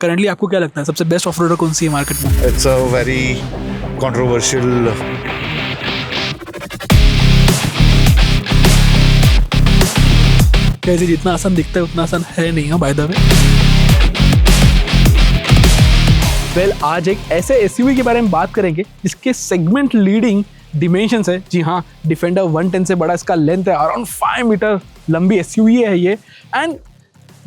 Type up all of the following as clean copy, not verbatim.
Currently आपको क्या लगता है सबसे बेस्ट ऑफ रोडर कौन सी है मार्केट में? It's a very controversial. कैसे जितना आसान दिखता है उतना आसान है नहीं है बाय द वे। वेल, आज एक ऐसे एसयूवी के बारे में बात करेंगे जिसके सेगमेंट लीडिंग डिमेंशंस है। जी हाँ, डिफेंडर 110 से बड़ा इसका लेंथ है, अराउंड 5 मीटर लंबी एसयूवी है ये, एंड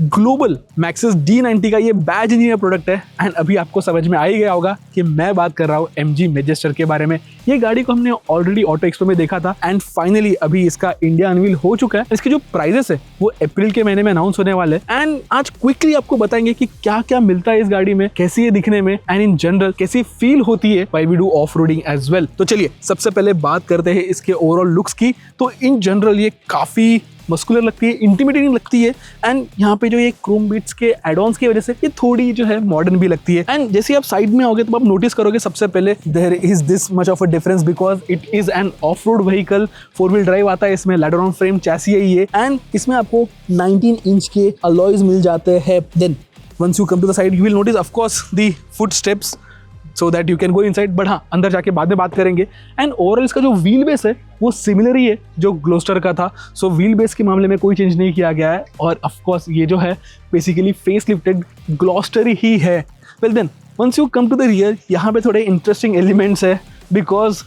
ग्लोबल मैक्सिस D90 का ये बैज इंजीनियर प्रोडक्ट है। एंड अभी आपको समझ में आ ही गया होगा कि मैं बात कर रहा हूँ MG मैजेस्टर के बारे में। ये गाड़ी को हमने ऑलरेडी ऑटो एक्सपो में देखा था एंड फाइनली अभी इसका इंडिया अनवील हो चुका है। इसके जो प्राइजेस है वो अप्रैल के महीने में अनाउंस होने वाले हैं एंड आज क्विकली आपको बताएंगे कि क्या क्या मिलता है इस गाड़ी में, कैसी है दिखने में एंड इन जनरल कैसी फील होती है while we do off roading as well. तो चलिए सबसे पहले बात करते हैं इसके ओवरऑल लुक्स की। तो इन जनरल ये काफी मस्कुलर लगती है, इंटिमिडेटिंग लगती है एंड यहाँ पे जो ये क्रोम बीट्स के एडॉन्स की वजह से ये थोड़ी जो है मॉडर्न भी लगती है। एंड जैसे आप साइड में आओगे तो आप नोटिस करोगे सबसे पहले there is this much of a difference because it is an off road vehicle. 4 wheel drive आता है इसमें, लैडर ऑन फ्रेम चैसी है ये एंड इसमें आपको 19 इंच के अलॉयज मिल जाते हैं। Then once you come to the side you will notice of course the foot steps so that you can go inside, but हाँ अंदर जाके बाद में बात करेंगे। एंड ओवरऑल इसका जो व्हील बेस है वो सिमिलर ही है जो ग्लोस्टर का था। सो व्हील बेस के मामले में कोई चेंज नहीं किया गया है और ऑफ कोर्स ये जो है बेसिकली फेस लिफ्टेड ग्लोस्टर ही है। Well then once you come to the rear, यहाँ पे थोड़े इंटरेस्टिंग एलिमेंट्स है because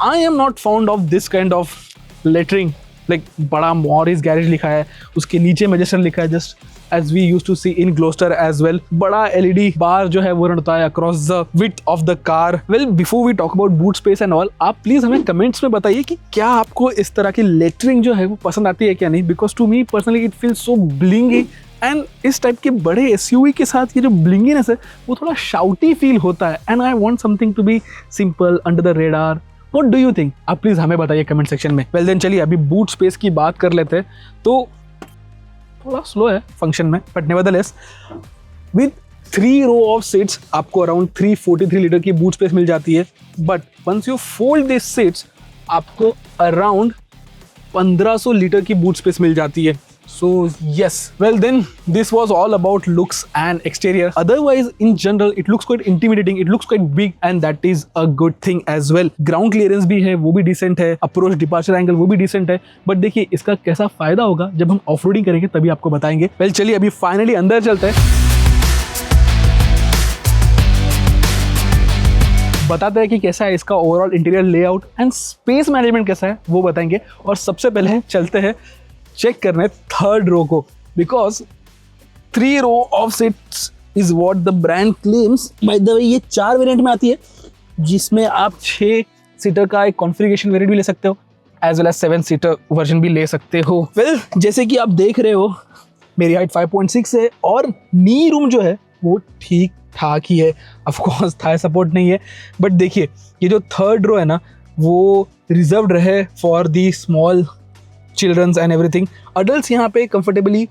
I am not fond of this kind of lettering. Like बड़ा मॉरिस गैरेज लिखा है, उसके नीचे मैजेस्टर लिखा है just as we used to see in Gloucester as well। बड़ा LED बार जो है वो रहता है across the width of the car। Well, before we talk about boot space and all, आप प्लीज हमें कमेंट्स में बताइए कि क्या आपको इस तरह की लेटरिंग जो है वो पसंद आती है क्या नहीं, because to me personally it feels so blingy and इस टाइप के बड़े एसयूवी के साथ ये जो ब्लिंगीनेस है वो थोड़ा शाउटी फील होता है and I want something to be simple under the radar. What do you think? आप प्लीज हमें बताइए कमेंट सेक्शन में। वेल देन चलिए अभी बूट स्पेस की बात कर लेते हैं। तो थोड़ा स्लो है फंक्शन में but nevertheless with 3 row of seats आपको अराउंड 343 लीटर की बूट स्पेस मिल जाती है। But once you fold this seats आपको अराउंड 1500 लीटर की बूट स्पेस मिल जाती है। So yes, well then this was all about looks and exterior. Otherwise in general it looks quite intimidating, it looks quite big and that is a good thing as well. Ground clearance भी है वो भी decent है, approach departure angle वो भी decent है, but देखिए इसका कैसा फायदा होगा जब हम ऑफ रोडिंग करेंगे तभी आपको बताएंगे। well चलिए अभी फाइनली अंदर चलते हैं, बताते हैं कि कैसा है इसका overall interior layout and space management कैसा है वो बताएंगे। और सबसे पहले चलते हैं चेक करने थर्ड रो को because 3 row of seats is what the brand claims. By the way ये 4 वेरिएंट में आती है जिसमें आप 6 सीटर का एक कॉन्फ़िगरेशन वेरिएंट भी ले सकते हो as well as 7 seater version भी ले सकते हो। वेल जैसे कि आप देख रहे हो मेरी हाइट 5.6 है और नी रूम जो है वो ठीक ठाक ही है, ऑफ कोर्स थाई सपोर्ट नहीं है, बट देखिए ये जो थर्ड रो है ना वो रिजर्व्ड रहे for the small children's and everything. Adults यहाँ पे कंफर्टेबली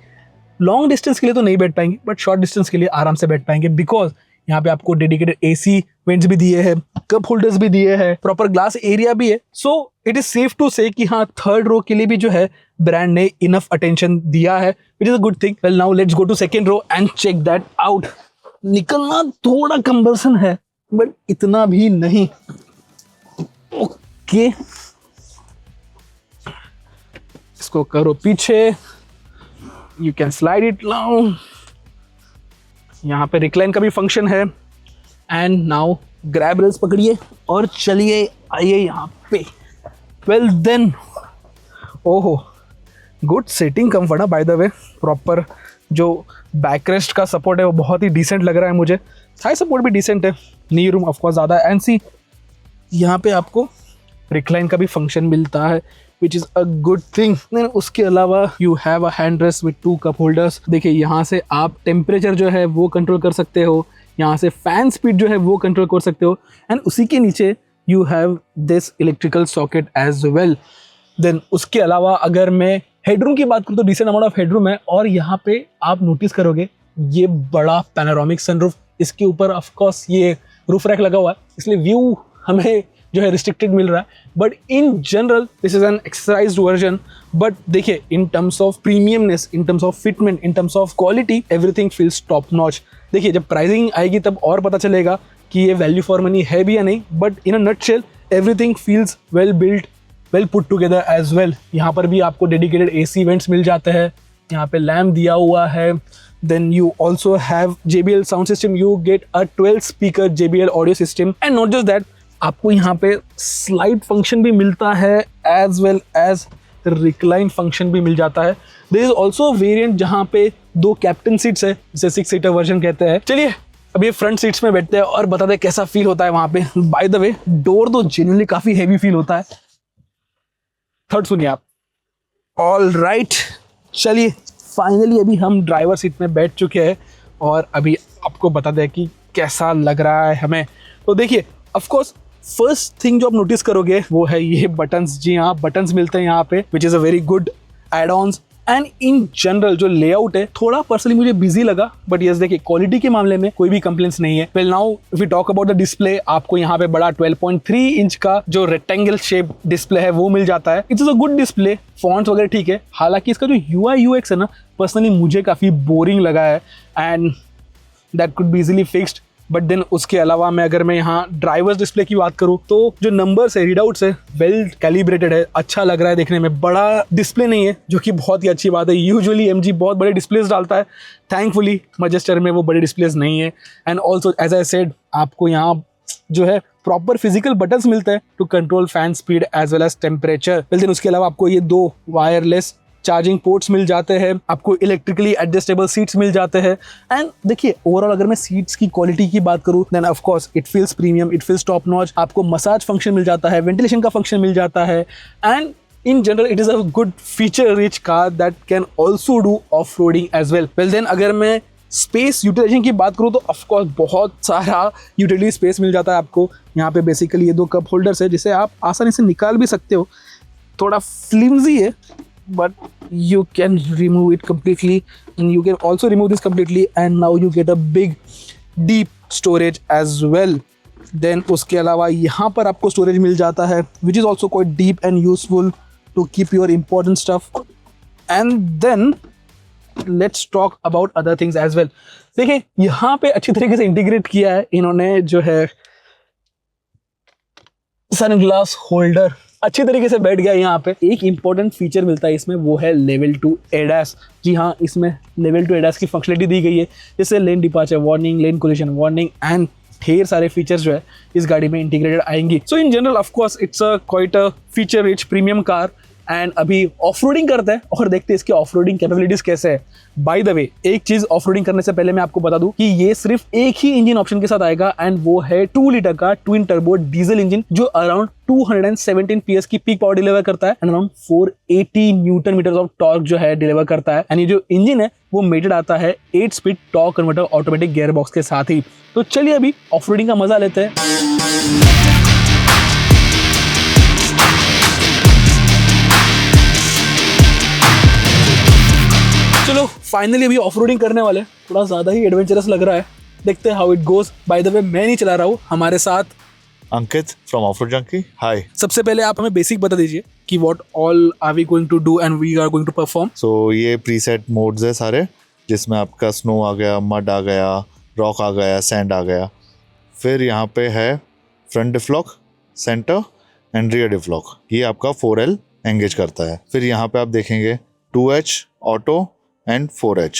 लॉन्ग डिस्टेंस के लिए तो नहीं बैठ पाएंगे बट शॉर्ट डिस्टेंस के लिए आराम से बैठ पाएंगे बिकॉज यहाँ पे आपको डेडिकेटेड AC वेंट्स भी दिए हैं, कप होल्डर्स भी दिए हैं, प्रॉपर ग्लास एरिया भी है। So it is safe to say कि हाँ थर्ड रो के लिए भी जो है ब्रांड ने इनफ अटेंशन दिया है, which is a good thing. Well now let's go to second row and check that out. निकलना थोड़ा कंबल्सन है बट इतना भी नहीं। ओके इसको करो पीछे, you can slide it down. यहाँ पे रिक्लाइन का भी फंक्शन है एंड नाउ ग्रैब रेल्स पकड़िए और चलिए आइए यहाँ पे। वेल देन ओहो गुड सिटिंग कंफर्ट है बाय द वे। प्रॉपर जो बैकरेस्ट का सपोर्ट है वो बहुत ही डिसेंट लग रहा है मुझे, थाई सपोर्ट भी डिसेंट है, नी रूम ऑफकोर्स ज़्यादा है एंड सी यहाँ पे आपको रिक्लाइन का भी फंक्शन मिलता है which is a good thing। उसके अलावा you have a hand rest with 2 cup holders। देखिए यहाँ से आप टेम्परेचर जो है वो कंट्रोल कर सकते हो, यहाँ से फैन स्पीड जो है वो कंट्रोल कर सकते हो एंड उसी के नीचे you have this electrical socket as well। Then उसके अलावा अगर मैं हेडरूम की बात करूँ तो डिसेंट अमाउंट ऑफ हेडरूम है और यहाँ पे आप नोटिस करोगे ये बड़ा पैनोरामिक सनरूफ, इसके ऊपर ऑफकोर्स ये रूफ रैक लगा हुआ है इसलिए व्यू हमें जो है रिस्ट्रिक्टेड मिल रहा है, but in general this is an exercised version. But देखिए in terms of premiumness, in terms of fitment, in terms of quality everything feels top notch देखिए जब प्राइसिंग आएगी तब और पता चलेगा कि ये वैल्यू फॉर मनी है भी या नहीं, but in a nutshell everything feels well built, well put together as well. यहाँ पर भी आपको डेडिकेटेड AC वेंट्स मिल जाते हैं, यहाँ पे लैम्प दिया हुआ है। Then you also have JBL sound system, you get a 12 speaker JBL audio system and not just that, आपको यहाँ पे स्लाइड फंक्शन भी मिलता है as well as recline function भी मिल जाता है। देयर इज ऑल्सो वेरिएंट जहाँ पे 2 कैप्टन सीट्स है, जिसे 6 सीटर वर्जन कहते हैं। चलिए अभी फ्रंट सीट्स में बैठते हैं और बताते हैं कैसा फील होता है वहाँ पे। बाय द वे डोर तो जेन्युइनली काफ़ी हैवी फील होता है। थर्ड सुनिए आप। ऑल राइट, चलिए फाइनली अभी हम ड्राइवर सीट में बैठ चुके हैं और अभी आपको बता दें कि कैसा लग रहा है हमें। तो देखिए ऑफकोर्स फर्स्ट थिंग जो आप नोटिस करोगे वो है ये बटन्स। जी हाँ, बटन्स मिलते हैं यहाँ पे, which is a very good add ons. And in general जो लेआउट है थोड़ा पर्सनली मुझे बिजी लगा, बट यस देखिए क्वालिटी के मामले में कोई भी कंप्लेंट्स नहीं है। Well now if we talk about the display, आपको यहाँ पे बड़ा 12.3 इंच का जो रेक्टेंगल शेप डिस्प्ले है वो मिल जाता है। It's a good display, fonts वगैरह ठीक है। हालांकि इसका जो UI UX है ना, पर्सनली मुझे काफ़ी बोरिंग लगा है and that could be easily fixed. But then उसके अलावा अगर मैं यहाँ ड्राइवर्स डिस्प्ले की बात करूँ तो जो नंबर्स है, रीडआउट्स है, वेल कैलिब्रेटेड है, अच्छा लग रहा है देखने में। बड़ा डिस्प्ले नहीं है जो कि बहुत ही अच्छी बात है। यूजुअली MG बहुत बड़े डिस्प्लेस डालता है, थैंकफुली मजेस्टर में वो बड़े डिस्प्लेस नहीं है। And also as I said, आपको यहाँ जो है प्रॉपर फिजिकल बटन्स मिलते हैं to control fan speed as well as temperature. Well then उसके अलावा आपको ये 2 वायरलेस चार्जिंग पोर्ट्स मिल जाते हैं, आपको इलेक्ट्रिकली एडजस्टेबल सीट्स मिल जाते हैं। एंड देखिए ओवरऑल अगर मैं सीट्स की क्वालिटी की बात करूं then of course it feels premium, it feels top notch. आपको मसाज फंक्शन मिल जाता है, वेंटिलेशन का फंक्शन मिल जाता है and in general it is a good feature rich car that can also do off roading as well. Well then अगर मैं स्पेस यूटिलाइजेशन की बात करूँ तो ऑफकोर्स बहुत सारा यूटिलिटी स्पेस मिल जाता है आपको। यहाँ पे बेसिकली ये 2 कप होल्डर्स है जिसे आप आसानी से निकाल भी सकते हो। थोड़ा फ्लिम्जी है but you can remove it completely and you can also remove this completely and now you get a big deep storage as well. Then उसके अलावा यहाँ पर आपको storage मिल जाता है which is also quite deep and useful to keep your important stuff. And then let's talk about other things as well. देखिए यहाँ पे अच्छी तरीके से इंटीग्रेट किया है इन्होंने जो है सनग्लास होल्डर, अच्छी तरीके से बैठ गया यहाँ पे। एक इंपॉर्टेंट फीचर मिलता है इसमें, वो है लेवल 2 ADAS। जी हाँ, इसमें लेवल 2 ADAS की फंक्शनलिटी दी गई है, जिससे lane departure warning, lane collision warning and ढेर सारे फीचर्स जो है इस गाड़ी में इंटीग्रेटेड आएंगी। So in general of course it's a quite a feature rich premium car. And अभी ऑफ रोडिंग करते हैं और देखते हैं इसकी ऑफ रोडिंग कैपेबिलिटीज कैसे है। बाय द वे एक चीज ऑफ रोडिंग करने से पहले मैं आपको बता दूं कि ये सिर्फ एक ही इंजन ऑप्शन के साथ आएगा एंड वो है 2 लीटर का ट्विन टर्बो डीजल इंजन जो अराउंड 217 PS की पीक पावर डिलीवर करता है and around 480 newton metre of torque जो है डिलीवर करता है। एंड ये जो इंजन है वो मेटेड आता है 8 speed torque converter automatic gear box के साथ ही। तो चलिए अभी ऑफ रोडिंग का मजा लेते हैं। चलो फाइनली अभी ऑफ रोडिंग करने वाले, थोड़ा ज़्यादा ही एडवेंचरस लग रहा है, देखते हैं how it goes. By the way मैं नहीं चला रहा हूँ, हमारे साथ Ankit from off road junkie. Hi. सबसे पहले आप हमें बेसिक बता दीजिए कि what all are we going to do and we are going to perform. So ये प्रीसेट मोड्स है सारे, जिसमें आपका स्नो आ गया, मड आ गया, रॉक आ गया, सैंड आ गया। फिर यहाँ पे है front diff lock, centre and rear diff lock, ये आपका 4L एंगेज करता है। फिर यहाँ पे आप देखेंगे 2H ऑटो एंड 4H।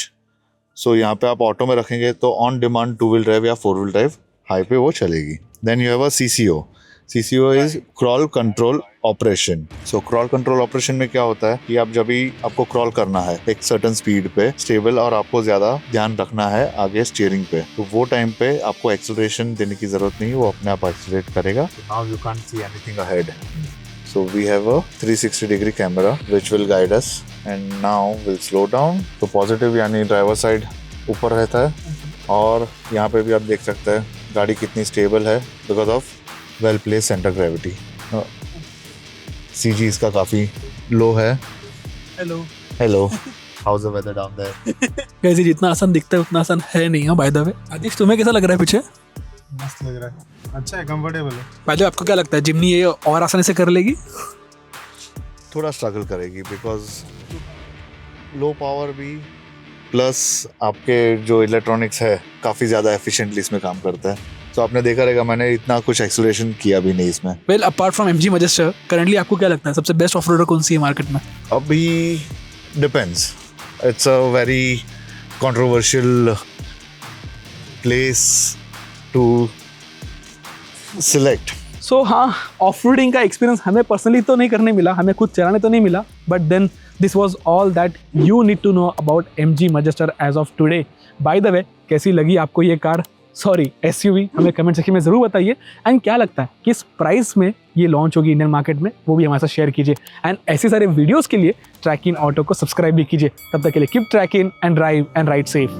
सो यहाँ पे आप ऑटो में रखेंगे तो ऑन डिमांड 2 व्हील ड्राइव या 4 व्हील ड्राइव हाई पे वो चलेगी। Then you have a CCO। CCO is crawl control operation. So crawl control operation में क्या होता है कि आप जब भी आपको क्रॉल करना है एक सर्टेन स्पीड पे स्टेबल और आपको ज़्यादा ध्यान रखना है आगे स्टीयरिंग पे, तो वो टाइम पे आपको एक्सेलरेशन देने की ज़रूरत नहीं, वो अपने आप एक्सेलरेट करेगा। Now you can't see anything ahead. So we have a 360-degree camera which will guide us and now we'll slow down. तो पॉजिटिव यानी ड्राइवर साइड ऊपर रहता है और यहाँ पे भी आप देख सकते हैं गाड़ी कितनी स्टेबल है because of well place centre gravity. CG इसका काफ़ी लो है। Hello hello, how's the weather down there? कैसे जितना आसान दिखता है उतना आसान है नहीं। बाय द वे आदिश तुम्हें कैसा लग रहा है पीछे? मस्त लग रहा है, अच्छा है, कंफर्टेबल है। पहले आपको क्या लगता है जिम्नी ये और आसानी से कर लेगी? थोड़ा स्ट्रगल करेगी बिकॉज लो पावर भी प्लस आपके जो इलेक्ट्रॉनिक्स है काफ़ी ज़्यादा एफिशिएंटली इसमें काम करता है। तो आपने देखा रहेगा मैंने इतना कुछ एक्सेलरेशन किया भी नहीं इसमें। Well apart from MG Magister currently आपको क्या लगता है सबसे बेस्ट ऑफ रोडर कौन सी है मार्केट में? अभी depends, it's a very controversial place to select. So हाँ, ऑफ रोडिंग का एक्सपीरियंस हमें पर्सनली तो नहीं करने मिला, हमें खुद चलाने तो नहीं मिला, but then this was all that you need to know about MG Magister as of today. By the way, कैसी लगी आपको ये कार, सॉरी SUV, हमें कमेंट सेक्शन में ज़रूर बताइए। एंड क्या लगता है किस प्राइस में ये लॉन्च होगी इंडियन मार्केट में, वो भी हमारे साथ शेयर कीजिए। एंड ऐसे सारे वीडियोज़ के लिए ट्रैक इन ऑटो को सब्सक्राइब भी कीजिए। तब तक के लिए keep track in and drive and ride safe.